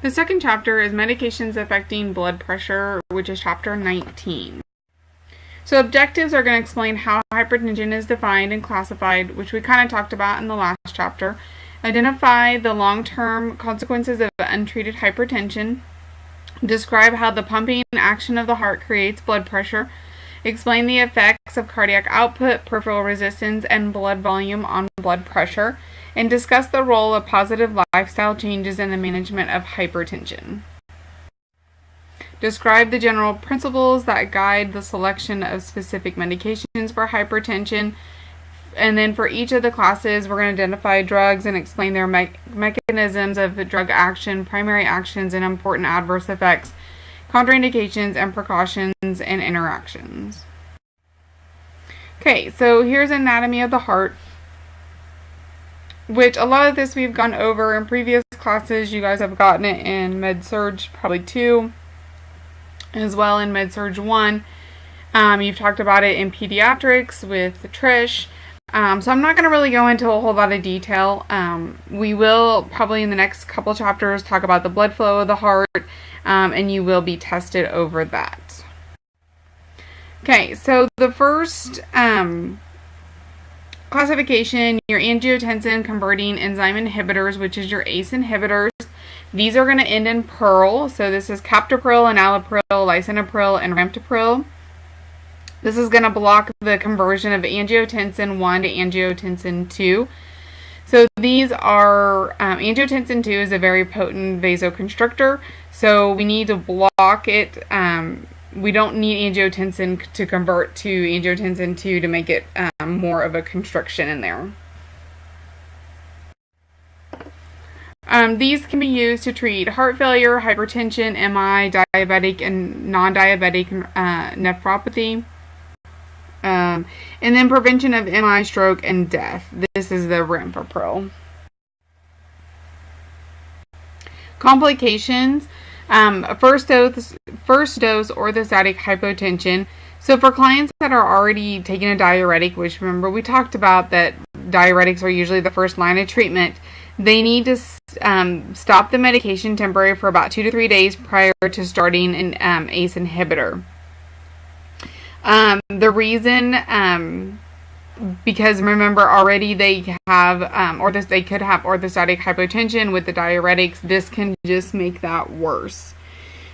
The second chapter is medications affecting blood pressure, which is chapter 19. So objectives are going to explain how hypertension is defined and classified, which we kind of talked about in the last chapter. Identify the long-term consequences of untreated hypertension. Describe how the pumping action of the heart creates blood pressure. Explain the effects of cardiac output, peripheral resistance, and blood volume on blood pressure. And discuss the role of positive lifestyle changes in the management of hypertension. Describe the general principles that guide the selection of specific medications for hypertension. And then for each of the classes, we're going to identify drugs and explain their mechanisms of the drug action, primary actions, and important adverse effects, contraindications, and precautions and interactions. Okay, so here's anatomy of the heart, which a lot of this we've gone over in previous classes. You guys have gotten it in Med-Surg probably 2, as well in Med-Surg 1. You've talked about it in pediatrics with Trish. So I'm not going to really go into a whole lot of detail. We will probably in the next couple chapters talk about the blood flow of the heart, and you will be tested over that. Okay, so the first classification, your angiotensin converting enzyme inhibitors, which is your ACE inhibitors. These are going to end in PERL. So this is captopril, enalapril, lisinopril, and ramtopril. This is going to block the conversion of angiotensin 1 to angiotensin 2. So these are, angiotensin 2 is a very potent vasoconstrictor. So we need to block it. We don't need angiotensin to convert to angiotensin 2 to make it more of a constriction in there. These can be used to treat heart failure, hypertension, MI, diabetic and non-diabetic nephropathy, and then prevention of MI, stroke, and death. This is the ramtopril. Complications. First dose orthostatic hypotension. So for clients that are already taking a diuretic, which remember we talked about that diuretics are usually the first line of treatment, they need to stop the medication temporarily for about 2 to 3 days prior to starting an ACE inhibitor. The reason, because remember already they have, they could have orthostatic hypotension with the diuretics. This can just make that worse.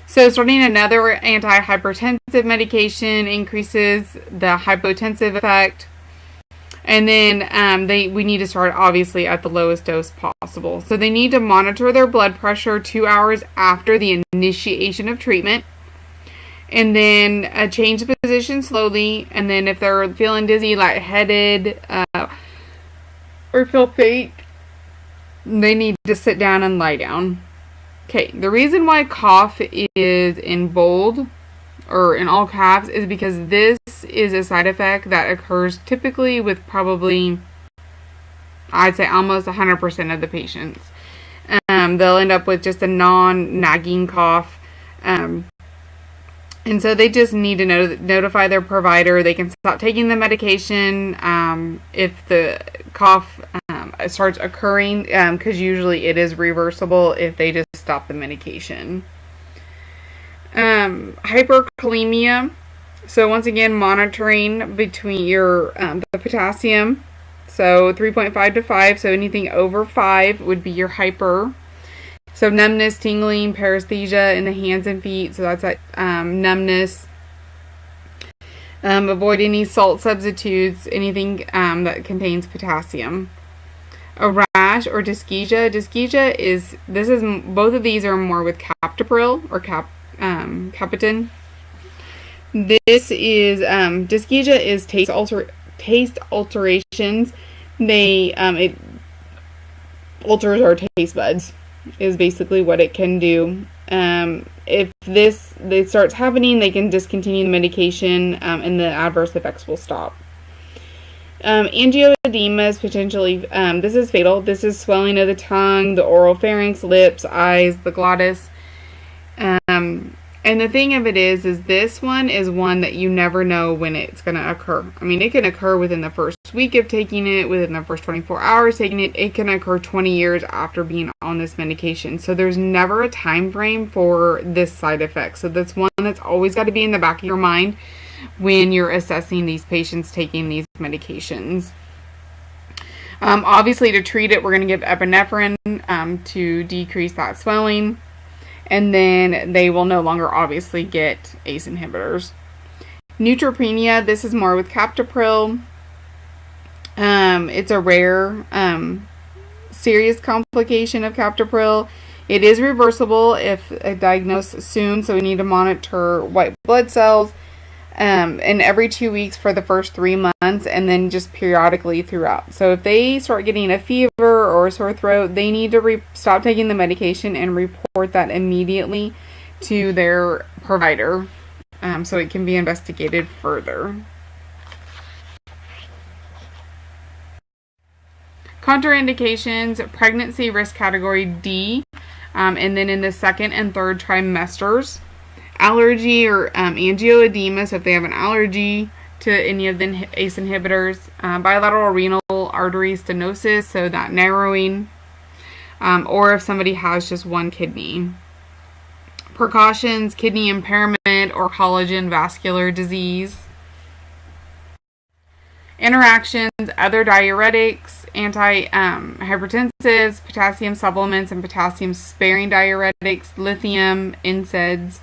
So starting another antihypertensive medication increases the hypotensive effect. And then we need to start obviously at the lowest dose possible. So they need to monitor their blood pressure 2 hours after the initiation of treatment. And then change the position slowly. And then if they're feeling dizzy, lightheaded, or feel faint, they need to sit down and lie down. Okay, the reason why cough is in bold or in all caps is because this is a side effect that occurs typically with probably, I'd say almost 100% of the patients. They'll end up with just a non-nagging cough. And so they just need to notify their provider. They can stop taking the medication if the cough starts occurring, because usually it is reversible if they just stop the medication. Hyperkalemia. So once again, monitoring between your the potassium. So 3.5 to 5. So anything over 5 would be your hyper. So numbness, tingling, paresthesia in the hands and feet. So that's that numbness. Avoid any salt substitutes, anything that contains potassium. A rash or dyschezia. Dyschezia is both of these are more with captopril or Capitan. This is dyschezia is taste alterations. It alters our taste buds. Is basically what it can do. If this starts happening, they can discontinue the medication, and the adverse effects will stop. Angioedema is potentially, this is fatal. This is swelling of the tongue, the oral pharynx, lips, eyes, the glottis. And the thing of it is this one is one that you never know when it's going to occur. I mean, it can occur within the first first week of taking it, within the first 24 hours taking it. It can occur 20 years after being on this medication. So there's never a time frame for this side effect. So that's one that's always got to be in the back of your mind when you're assessing these patients taking these medications. Obviously, to treat it, we're going to give epinephrine to decrease that swelling, and then they will no longer obviously get ACE inhibitors. Neutropenia, this is more with captopril. It's a rare serious complication of captopril. It is reversible if diagnosed soon, so we need to monitor white blood cells and every 2 weeks for the first 3 months, and then just periodically throughout. So if they start getting a fever or a sore throat, they need to stop taking the medication and report that immediately to their provider so it can be investigated further. Contraindications, pregnancy risk category D, and then in the second and third trimesters. Allergy or angioedema, so if they have an allergy to any of the ACE inhibitors. Bilateral renal artery stenosis, so that narrowing, or if somebody has just one kidney. Precautions, kidney impairment or collagen vascular disease. Interactions, other diuretics, anti-hypertensives, potassium supplements and potassium-sparing diuretics, lithium, NSAIDs.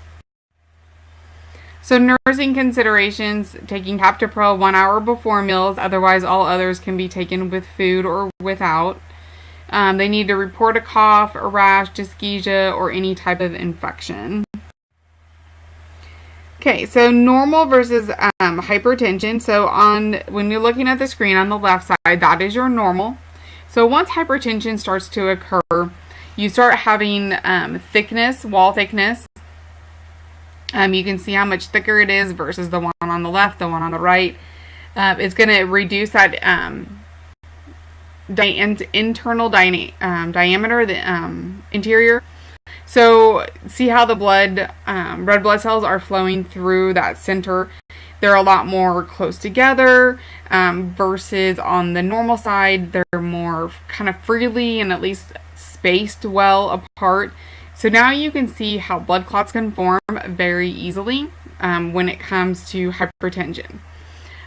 So nursing considerations, taking captopril 1 hour before meals, otherwise all others can be taken with food or without. They need to report a cough, a rash, dyschezia, or any type of infection. Okay, so normal versus hypertension. So when you're looking at the screen on the left side, that is your normal. So once hypertension starts to occur, you start having thickness, wall thickness. You can see how much thicker it is versus the one on the left, the one on the right. It's going to reduce that internal diameter, the interior. So see how the red blood cells are flowing through that center. They're a lot more close together versus on the normal side, they're more kind of freely and at least spaced well apart. So now you can see how blood clots can form very easily when it comes to hypertension.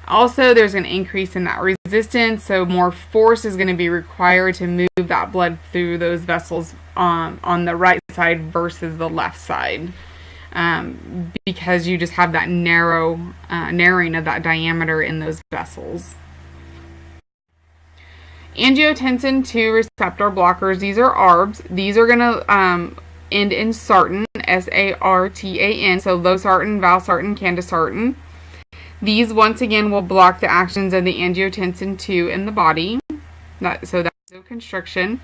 Also, there's an increase in that resistance, so more force is going to be required to move that blood through those vessels on the right side versus the left side, because you just have that narrowing of that diameter in those vessels. Angiotensin II receptor blockers, these are ARBs. These are going to end in sartan, S-A-R-T-A-N, so losartan, valsartan, candesartan. These, once again, will block the actions of the angiotensin II in the body, so that's vasoconstriction.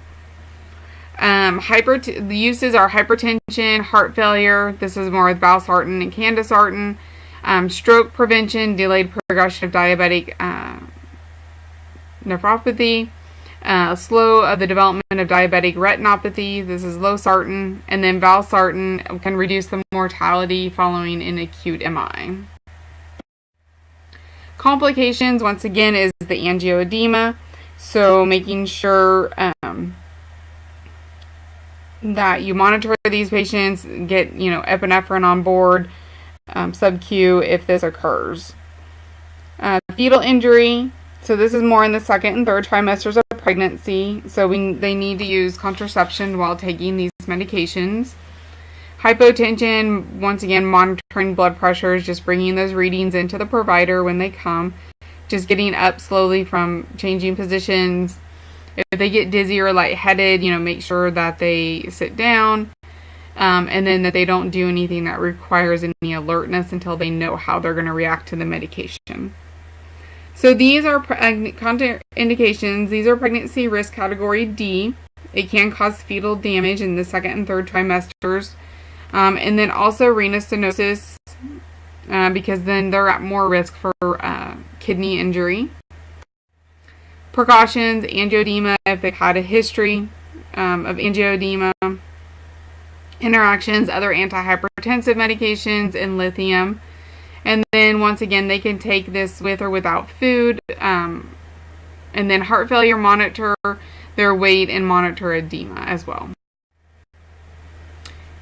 The uses are hypertension, heart failure, this is more with valsartan and candesartan, stroke prevention, delayed progression of diabetic nephropathy, slow of the development of diabetic retinopathy, this is losartan, and then valsartan can reduce the mortality following an acute MI. Complications, once again, is the angioedema, so making sure that you monitor these patients, get epinephrine on board, sub-Q if this occurs. Fetal injury, so this is more in the second and third trimesters of pregnancy, so they need to use contraception while taking these medications. Hypotension, once again, monitoring blood pressures, just bringing those readings into the provider when they come, just getting up slowly from changing positions. If they get dizzy or lightheaded, make sure that they sit down, and then that they don't do anything that requires any alertness until they know how they're going to react to the medication. So these are contraindications. These are pregnancy risk category D. It can cause fetal damage in the second and third trimesters. And then also renal stenosis, because then they're at more risk for kidney injury. Precautions, angioedema if they've had a history of angioedema. Interactions, other antihypertensive medications, and lithium. And then once again, they can take this with or without food. And then heart failure, monitor their weight and monitor edema as well.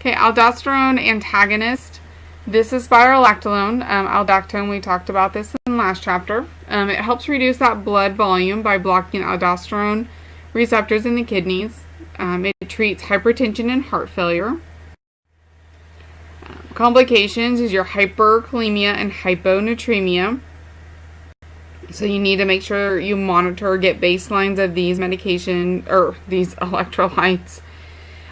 Okay, aldosterone antagonist. This is spironolactone. Aldactone, we talked about this in the last chapter. It helps reduce that blood volume by blocking aldosterone receptors in the kidneys. It treats hypertension and heart failure. Complications is your hyperkalemia and hyponatremia. So you need to make sure you monitor, get baselines of these medication or these electrolytes.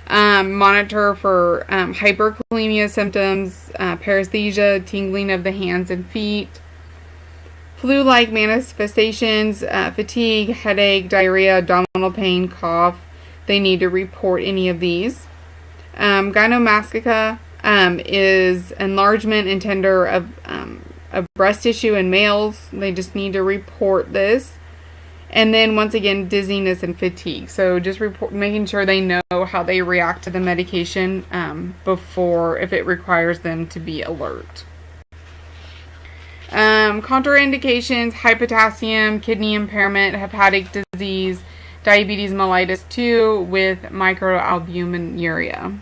Monitor for hyperkalemia symptoms, paresthesia, tingling of the hands and feet, flu-like manifestations, fatigue, headache, diarrhea, abdominal pain, cough. They need to report any of these. Gynecomastia is enlargement and tender of breast tissue in males. They just need to report this. And then once again, dizziness and fatigue. So just making sure they know how they react to the medication before, if it requires them to be alert. Contraindications: high potassium, kidney impairment, hepatic disease, diabetes mellitus 2 with microalbuminuria.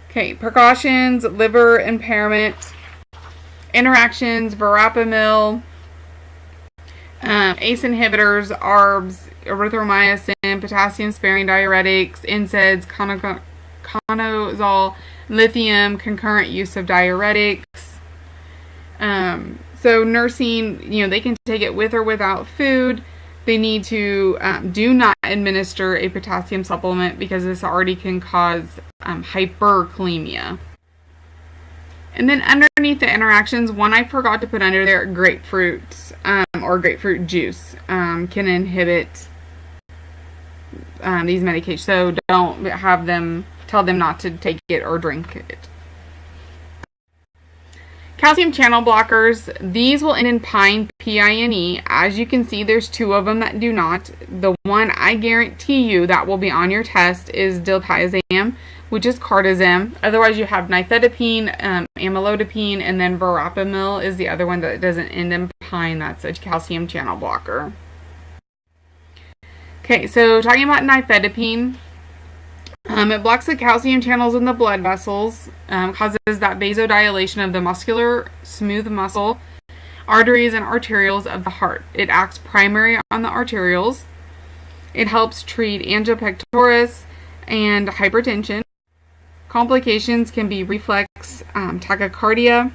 Okay, precautions: liver impairment, interactions, verapamil, ACE inhibitors, ARBs, erythromycin, potassium-sparing diuretics, NSAIDs, conazole, lithium, concurrent use of diuretics. So nursing, they can take it with or without food. They need to do not administer a potassium supplement because this already can cause hyperkalemia. And then underneath the interactions, one I forgot to put under there, grapefruits or grapefruit juice can inhibit these medications. So don't tell them not to take it or drink it. Calcium channel blockers, these will end in pine, P-I-N-E. As you can see, there's 2 of them that do not. The one I guarantee you that will be on your test is diltiazem, which is cardizem. Otherwise, you have nifedipine, amlodipine, and then verapamil is the other one that doesn't end in pine. That's a calcium channel blocker. Okay, so talking about nifedipine, it blocks the calcium channels in the blood vessels, causes that vasodilation of the muscular smooth muscle, arteries, and arterioles of the heart. It acts primary on the arterioles. It helps treat angina pectoris and hypertension. Complications can be reflex tachycardia.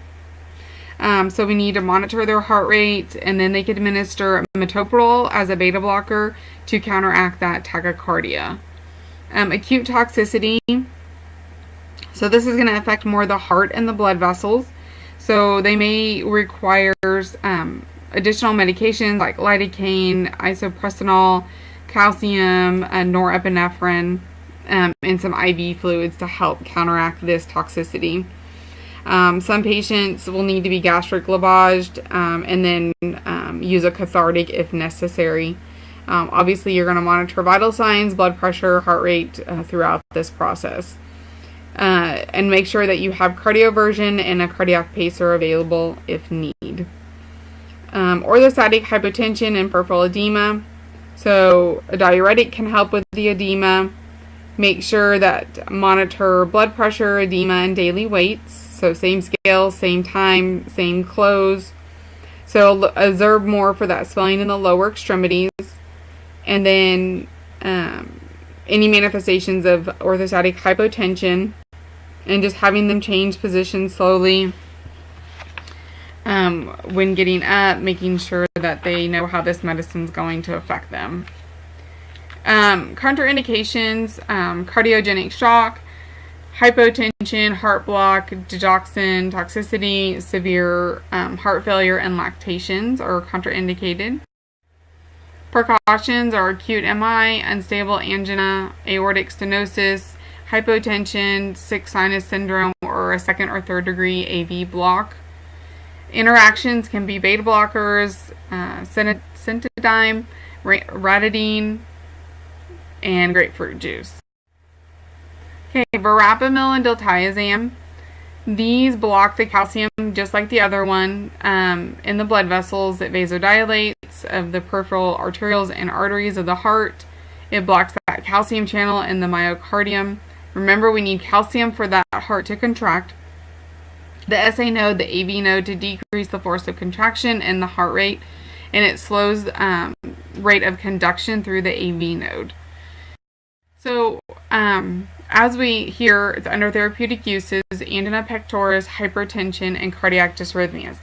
So we need to monitor their heart rate, and then they can administer metoprolol as a beta blocker to counteract that tachycardia. Acute toxicity. So this is going to affect more the heart and the blood vessels. So they may require additional medications like lidocaine, isopressinol, calcium, norepinephrine, and some IV fluids to help counteract this toxicity. Some patients will need to be gastric lavaged and then use a cathartic if necessary. Obviously, you're going to monitor vital signs, blood pressure, heart rate throughout this process. And make sure that you have cardioversion and a cardiac pacer available if need. Orthostatic hypotension and peripheral edema. So a diuretic can help with the edema. Make sure that monitor blood pressure, edema, and daily weights. So same scale, same time, same clothes. So observe more for that swelling in the lower extremities. And then any manifestations of orthostatic hypotension, and just having them change position slowly when getting up, making sure that they know how this medicine is going to affect them. Contraindications: cardiogenic shock, hypotension, heart block, digoxin toxicity, severe heart failure, and lactations are contraindicated. Precautions are acute MI, unstable angina, aortic stenosis, hypotension, sick sinus syndrome, or a 2nd or 3rd degree AV block. Interactions can be beta blockers, cetidine, ranitidine, and grapefruit juice. Okay, verapamil and diltiazem. These block the calcium just like the other one in the blood vessels. It vasodilates of the peripheral arterioles and arteries of the heart. It blocks that calcium channel in the myocardium. Remember, we need calcium for that heart to contract. The SA node, the AV node, to decrease the force of contraction and the heart rate, and it slows rate of conduction through the AV node. So, as we hear, it's under therapeutic uses, angina pectoris, hypertension, and cardiac dysrhythmias.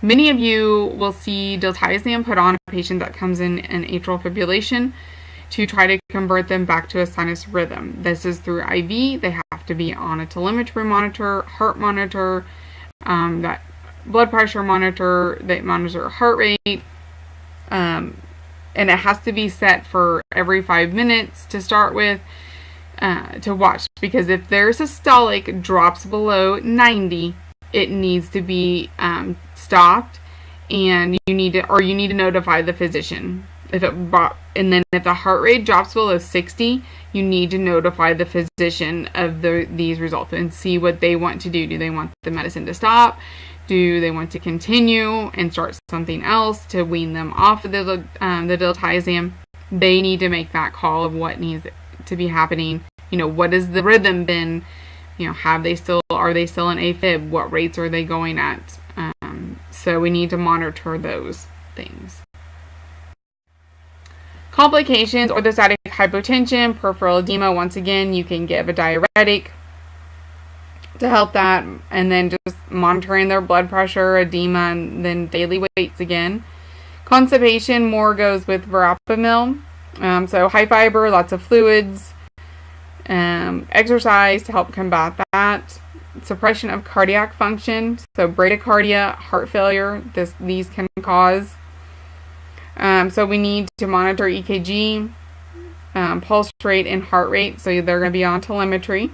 Many of you will see diltiazem put on a patient that comes in atrial fibrillation to try to convert them back to a sinus rhythm. This is through IV. They have to be on a telemetry monitor, heart monitor, that blood pressure monitor, they monitor heart rate, and it has to be set for every 5 minutes to start with, to watch, because if their systolic drops below 90, it needs to be stopped, and you need to notify the physician. And then if the heart rate drops below 60, you need to notify the physician of these results and see what they want to do. Do they want the medicine to stop? Do they want to continue and start something else to wean them off of the diltiazem? They need to make that call of what needs to be happening. What has the rhythm been? Are they still in AFib? What rates are they going at? So we need to monitor those things. Complications: orthostatic hypotension, peripheral edema. Once again, you can give a diuretic to help that, and then just monitoring their blood pressure, edema, and then daily weights again. Constipation more goes with verapamil. So high fiber, lots of fluids. Exercise to help combat that. Suppression of cardiac function, so bradycardia, heart failure, these can cause. So we need to monitor EKG, pulse rate, and heart rate, so they're going to be on telemetry.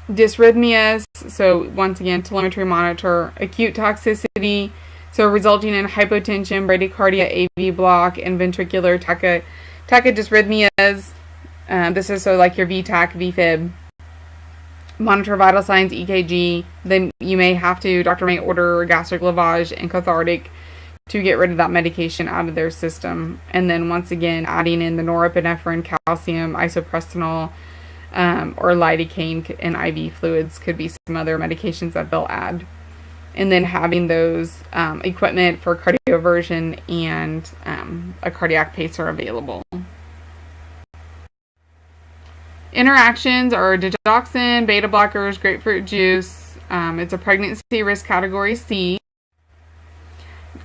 Dysrhythmias, so once again, telemetry monitor. Acute toxicity, so resulting in hypotension, bradycardia, AV block, and ventricular tachydysrhythmias. This is so like your VTach, VFib. Monitor vital signs, EKG. Then you may have to, doctor may order gastric lavage and cathartic to get rid of that medication out of their system. And then once again, adding in the norepinephrine, calcium, isoprestonol, or lidocaine and IV fluids could be some other medications that they'll add. And then having those equipment for cardioversion and a cardiac pacer available. Interactions are digoxin, beta blockers, grapefruit juice. It's a pregnancy risk category C.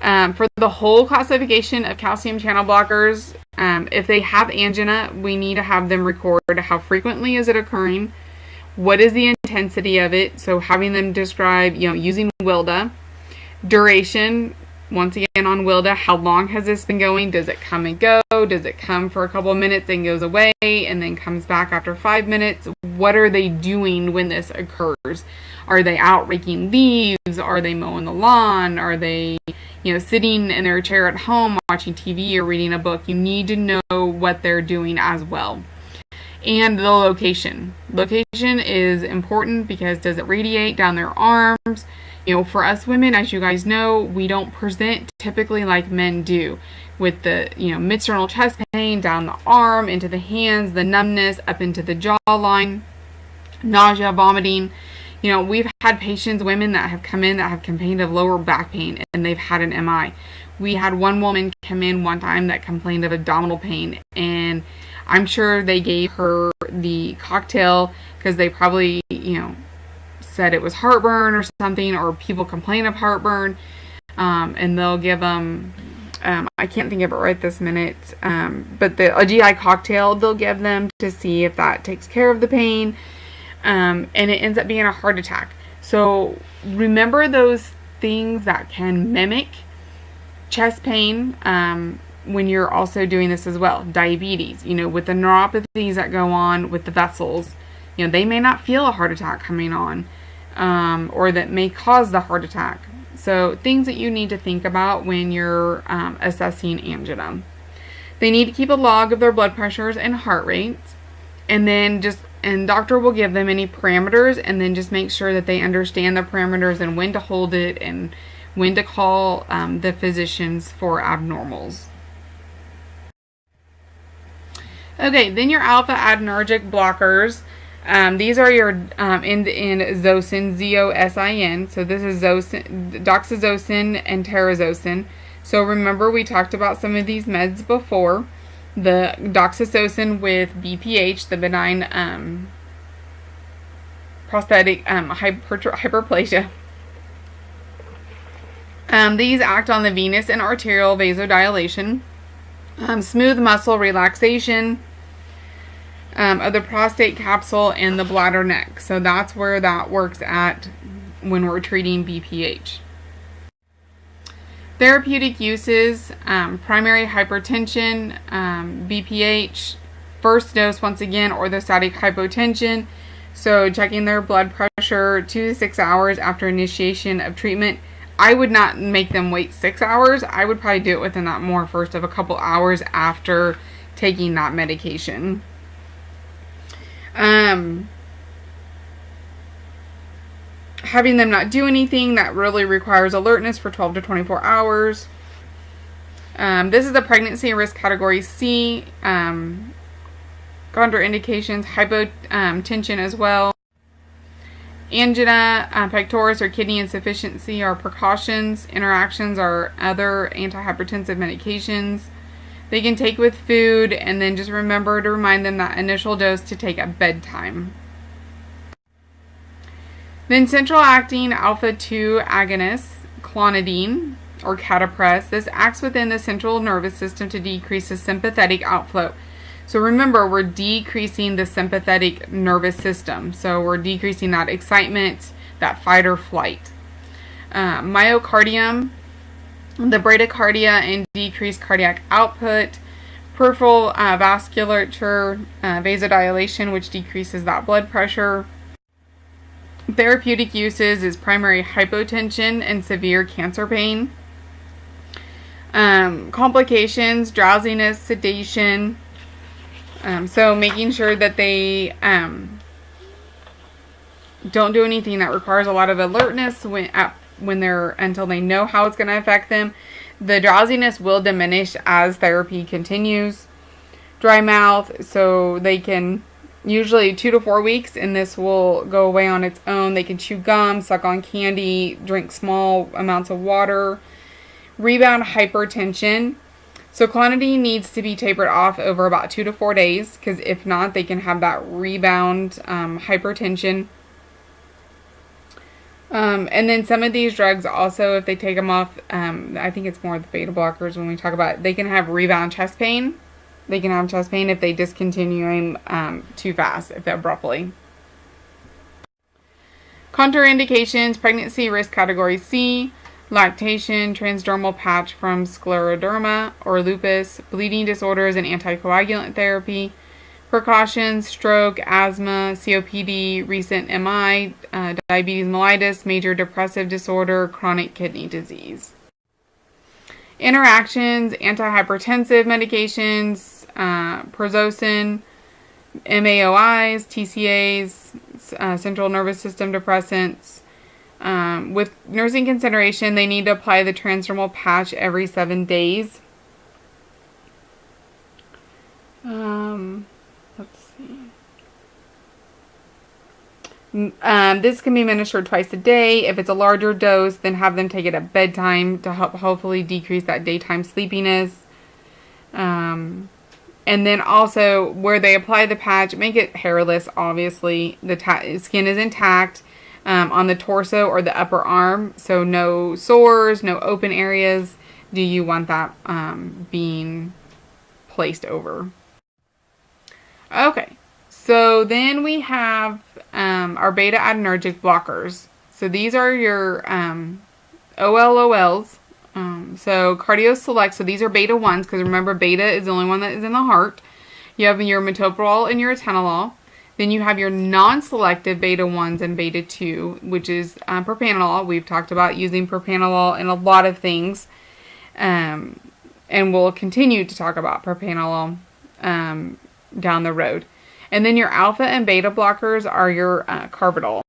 For the whole classification of calcium channel blockers, if they have angina, we need to have them record how frequently is it occurring, what is the intensity of it, so having them describe, using WILDA, duration, once again on WILDA, how long has this been going, does it come and go, does it come for a couple of minutes and goes away and then comes back after 5 minutes, what are they doing when this occurs, are they out raking leaves, are they mowing the lawn, are they sitting in their chair at home watching TV or reading a book. You need to know what they're doing as well. And the location. Location is important because does it radiate down their arms? For us women, as you guys know, we don't present typically like men do with the, mid-sternal chest pain down the arm, into the hands, the numbness, up into the jawline, nausea, vomiting. We've had patients, women that have come in that have complained of lower back pain and they've had an MI. We had one woman come in one time that complained of abdominal pain, and I'm sure they gave her the cocktail because they probably, said it was heartburn or something, or people complain of heartburn, and they'll give them, I can't think of it right this minute, but a GI cocktail they'll give them to see if that takes care of the pain. And it ends up being a heart attack. So remember those things that can mimic chest pain when you're also doing this as well. Diabetes, with the neuropathies that go on with the vessels, they may not feel a heart attack coming on, or that may cause the heart attack. So things that you need to think about when you're assessing angina. They need to keep a log of their blood pressures and heart rates. And then doctor will give them any parameters, and then just make sure that they understand the parameters and when to hold it and when to call the physicians for abnormals. Okay, then your alpha adrenergic blockers. These are your Zosin, Z-O-S-I-N. So this is doxazosin and terazosin. So remember, we talked about some of these meds before. The doxazosin with BPH, the benign prostatic hyperplasia. These act on the venous and arterial vasodilation, smooth muscle relaxation of the prostate capsule and the bladder neck. So that's where that works at when we're treating BPH. Therapeutic uses, primary hypertension, BPH, first dose once again, orthostatic hypotension. So checking their blood pressure 2 to 6 hours after initiation of treatment. I would not make them wait 6 hours. I would probably do it within that more first of a couple hours after taking that medication. Having them not do anything that really requires alertness for 12 to 24 hours. This is the pregnancy risk category C. Contraindications, hypotension as well. Angina, pectoris, or kidney insufficiency are precautions. Interactions are other antihypertensive medications. They can take with food, and then just remember to remind them that initial dose to take at bedtime. Then central acting alpha-2 agonists, clonidine or catapress. This acts within the central nervous system to decrease the sympathetic outflow. So remember, we're decreasing the sympathetic nervous system. So we're decreasing that excitement, that fight or flight. Myocardium, the bradycardia, and decreased cardiac output. Peripheral vasculature, vasodilation, which decreases that blood pressure. Therapeutic uses is primary hypotension and severe cancer pain. Complications, drowsiness, sedation. So making sure that they don't do anything that requires a lot of alertness until they know how it's going to affect them. The drowsiness will diminish as therapy continues. Dry mouth, so they can usually 2 to 4 weeks, and this will go away on its own. They can chew gum, suck on candy, drink small amounts of water. Rebound hypertension. So clonidine needs to be tapered off over about 2 to 4 days, because if not, they can have that rebound hypertension. And then some of these drugs also, if they take them off, I think it's more the beta blockers when we talk about it, they can have rebound chest pain. They can have chest pain if they discontinue them too fast, if abruptly. Contraindications, pregnancy risk category C, lactation, transdermal patch from scleroderma or lupus, bleeding disorders and anticoagulant therapy. Precautions, stroke, asthma, COPD, recent MI, diabetes mellitus, major depressive disorder, chronic kidney disease. Interactions, antihypertensive medications, prazosin, MAOIs, TCAs, central nervous system depressants. With nursing consideration, they need to apply the transdermal patch every 7 days. Let's see. This can be administered twice a day. If it's a larger dose, then have them take it at bedtime to help hopefully decrease that daytime sleepiness. And then also, where they apply the patch, make it hairless, obviously. The skin is intact on the torso or the upper arm. So no sores, no open areas. Do you want that being placed over? Okay, so then we have our beta adrenergic blockers. So these are your OLOLs. So Cardio Select, so these are beta 1s, because remember, beta is the only one that is in the heart. You have your metoprolol and your atenolol. Then you have your non-selective beta 1s and beta 2, which is propranolol. We've talked about using propranolol in a lot of things. And we'll continue to talk about propranolol down the road. And then your alpha and beta blockers are your carvedal.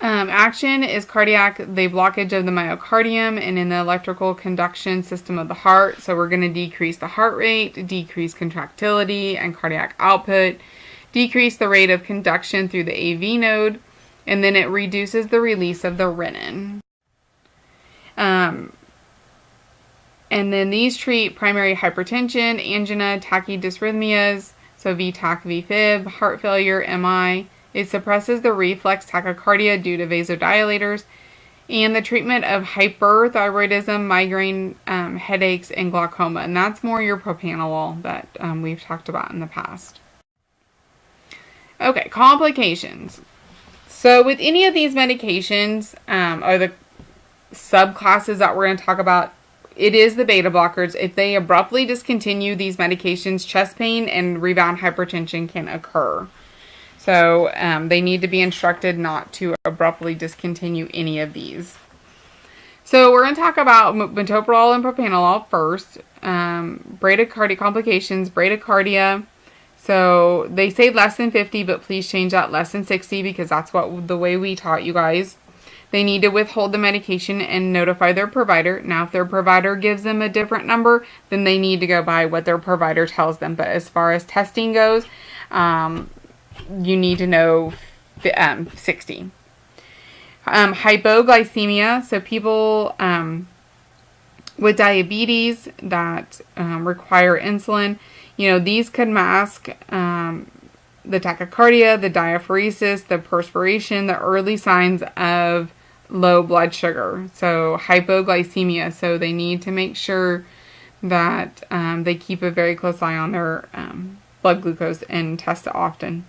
Action is cardiac, the blockage of the myocardium and in the electrical conduction system of the heart. So we're going to decrease the heart rate, decrease contractility and cardiac output, decrease the rate of conduction through the AV node, and then it reduces the release of the renin. And then these treat primary hypertension, angina, tachydysrhythmias, so VTach, VFib, heart failure, MI. It suppresses the reflex tachycardia due to vasodilators, and the treatment of hyperthyroidism, migraine, headaches, and glaucoma. And that's more your propranolol that we've talked about in the past. Okay, complications. So with any of these medications, or the subclasses that we're going to talk about, it is the beta blockers. If they abruptly discontinue these medications, chest pain and rebound hypertension can occur. So they need to be instructed not to abruptly discontinue any of these. So we're going to talk about metoprolol and propranolol first. Bradycardia complications, bradycardia. So they say less than 50, but please change that less than 60 because that's the way we taught you guys. They need to withhold the medication and notify their provider. Now, if their provider gives them a different number, then they need to go by what their provider tells them. But as far as testing goes, you need to know 60. Hypoglycemia, so people with diabetes that require insulin, these could mask the tachycardia, the diaphoresis, the perspiration, the early signs of low blood sugar. So hypoglycemia, so they need to make sure that they keep a very close eye on their blood glucose and test it often.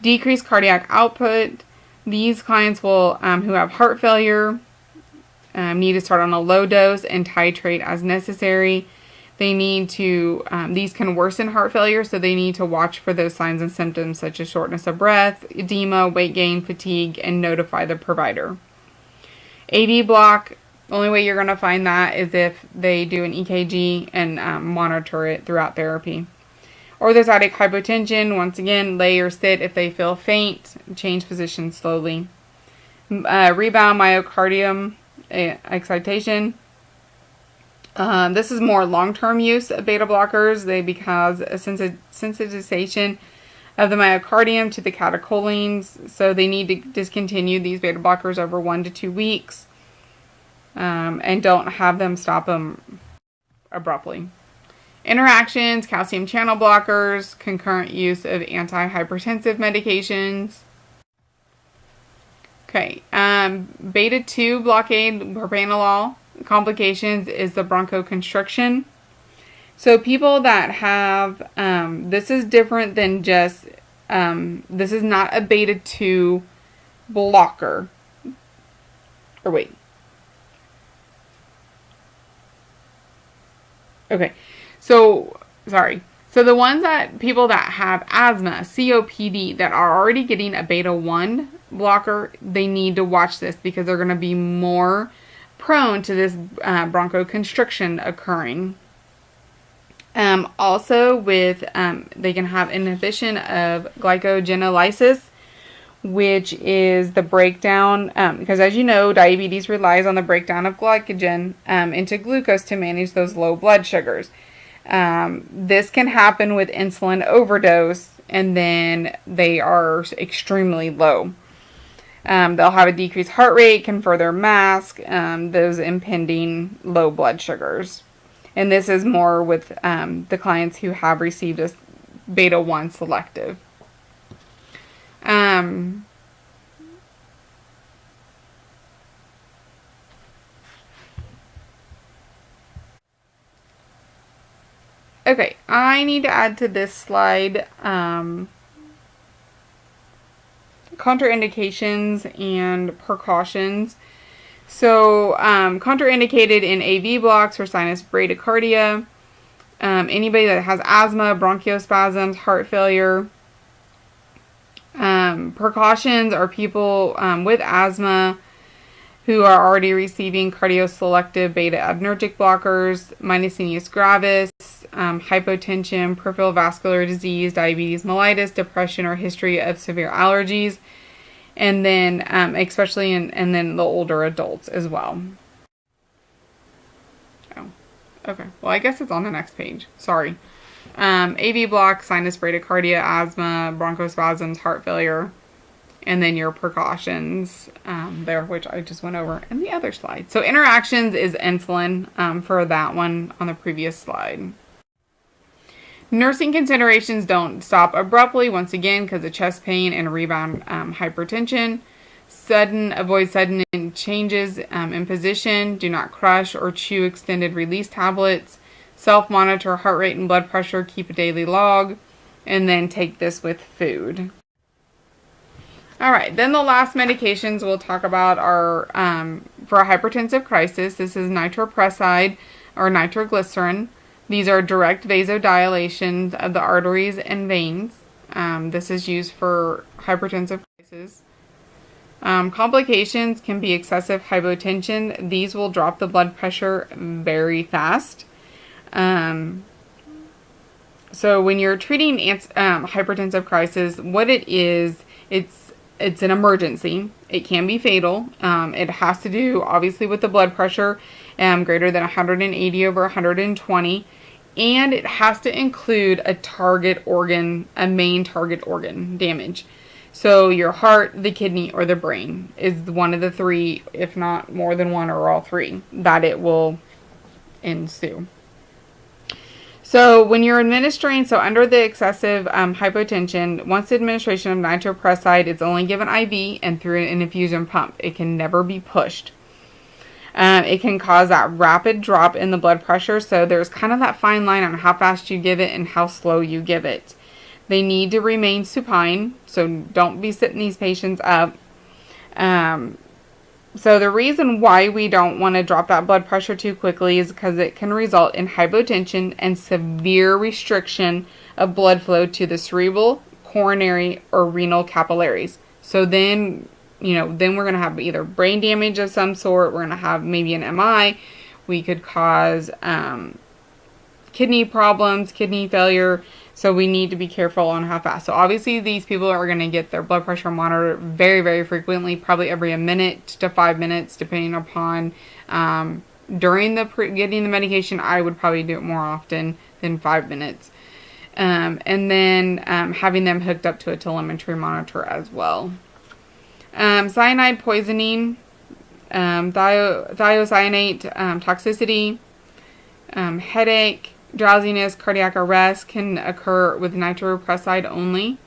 Decreased cardiac output. These clients will, who have heart failure, need to start on a low dose and titrate as necessary. They need to, these can worsen heart failure, so they need to watch for those signs and symptoms such as shortness of breath, edema, weight gain, fatigue, and notify the provider. AV block, the only way you're going to find that is if they do an EKG and monitor it throughout therapy. Orthostatic hypotension, once again, lay or sit if they feel faint, change position slowly. Rebound myocardium excitation. This is more long-term use of beta blockers. They cause a sensitization of the myocardium to the catecholamines, so they need to discontinue these beta blockers over 1 to 2 weeks, and don't have them stop them abruptly. Interactions, calcium channel blockers, concurrent use of antihypertensive medications. Okay, beta 2 blockade, propranolol. Complications is the bronchoconstriction. So people that have, this is different than just, this is not a beta 2 blocker. Or wait. Okay. So, sorry. So the ones that, people that have asthma, COPD, that are already getting a beta 1 blocker, they need to watch this because they're going to be more prone to this bronchoconstriction occurring. Also with, they can have inhibition of glycogenolysis, which is the breakdown, because as you know, diabetes relies on the breakdown of glycogen into glucose to manage those low blood sugars. This can happen with insulin overdose, and then they are extremely low. They'll have a decreased heart rate, can further mask those impending low blood sugars. And this is more with the clients who have received a beta 1 selective. Okay, I need to add to this slide contraindications and precautions. So, contraindicated in AV blocks for sinus bradycardia, anybody that has asthma, bronchospasms, heart failure. Precautions are people with asthma who are already receiving cardioselective beta-adrenergic blockers, myasthenia gravis, hypotension, peripheral vascular disease, diabetes mellitus, depression, or history of severe allergies, and then especially and then the older adults as well. Oh, okay. Well, I guess it's on the next page. Sorry. AV block, sinus bradycardia, asthma, bronchospasms, heart failure, and then your precautions there, which I just went over in the other slide. So interactions is insulin for that one on the previous slide. Nursing considerations don't stop abruptly, once again, because of chest pain and rebound hypertension. Avoid sudden changes in position. Do not crush or chew extended release tablets. Self-monitor heart rate and blood pressure. Keep a daily log. And then take this with food. Alright, then the last medications we'll talk about are for a hypertensive crisis. This is nitroprusside or nitroglycerin. These are direct vasodilation of the arteries and veins. This is used for hypertensive crisis. Complications can be excessive hypotension. These will drop the blood pressure very fast. So when you're treating hypertensive crisis, what it is, it's an emergency. It can be fatal. It has to do, obviously, with the blood pressure greater than 180 over 120. And it has to include a main target organ damage. So your heart, the kidney, or the brain is one of the three, if not more than one or all three, that it will ensue. So when you're administering, under the excessive hypotension, once the administration of nitroprusside, it's only given IV and through an infusion pump. It can never be pushed. It can cause that rapid drop in the blood pressure. So there's kind of that fine line on how fast you give it and how slow you give it. They need to remain supine, so don't be sitting these patients up. So the reason why we don't want to drop that blood pressure too quickly is because it can result in hypotension and severe restriction of blood flow to the cerebral, coronary, or renal capillaries. So then we're going to have either brain damage of some sort, we're going to have maybe an MI, we could cause kidney problems, kidney failure. So we need to be careful on how fast. So obviously these people are going to get their blood pressure monitored very, very frequently, probably every a minute to 5 minutes, depending upon during getting the medication. I would probably do it more often than 5 minutes. And then having them hooked up to a telemetry monitor as well. Cyanide poisoning, thiocyanate toxicity, headache, drowsiness, cardiac arrest can occur with nitroprusside only.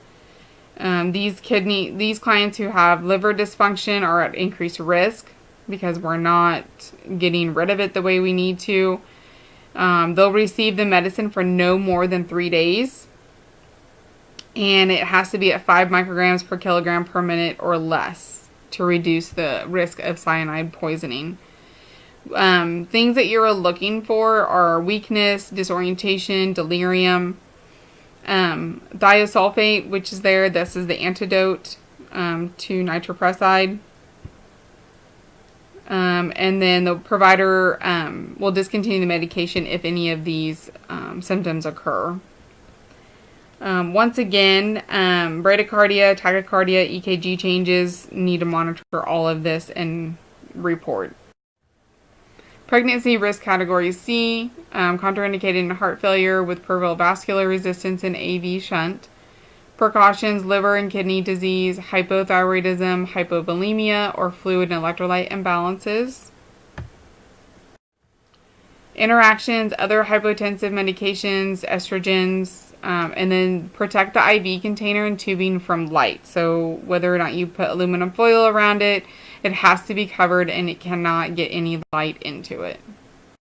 These clients who have liver dysfunction are at increased risk because we're not getting rid of it the way we need to. They'll receive the medicine for no more than 3 days. And it has to be at 5 micrograms per kilogram per minute or less to reduce the risk of cyanide poisoning. Things that you're looking for are weakness, disorientation, delirium, thiosulfate, which is there. This is the antidote to nitroprusside. And then the provider will discontinue the medication if any of these symptoms occur. Once again, bradycardia, tachycardia, EKG changes, need to monitor all of this and report. Pregnancy risk category C, contraindicated in heart failure with peripheral vascular resistance and AV shunt. Precautions, liver and kidney disease, hypothyroidism, hypovolemia, or fluid and electrolyte imbalances. Interactions, other hypotensive medications, estrogens, and then protect the IV container and tubing from light. So whether or not you put aluminum foil around it, it has to be covered and it cannot get any light into it.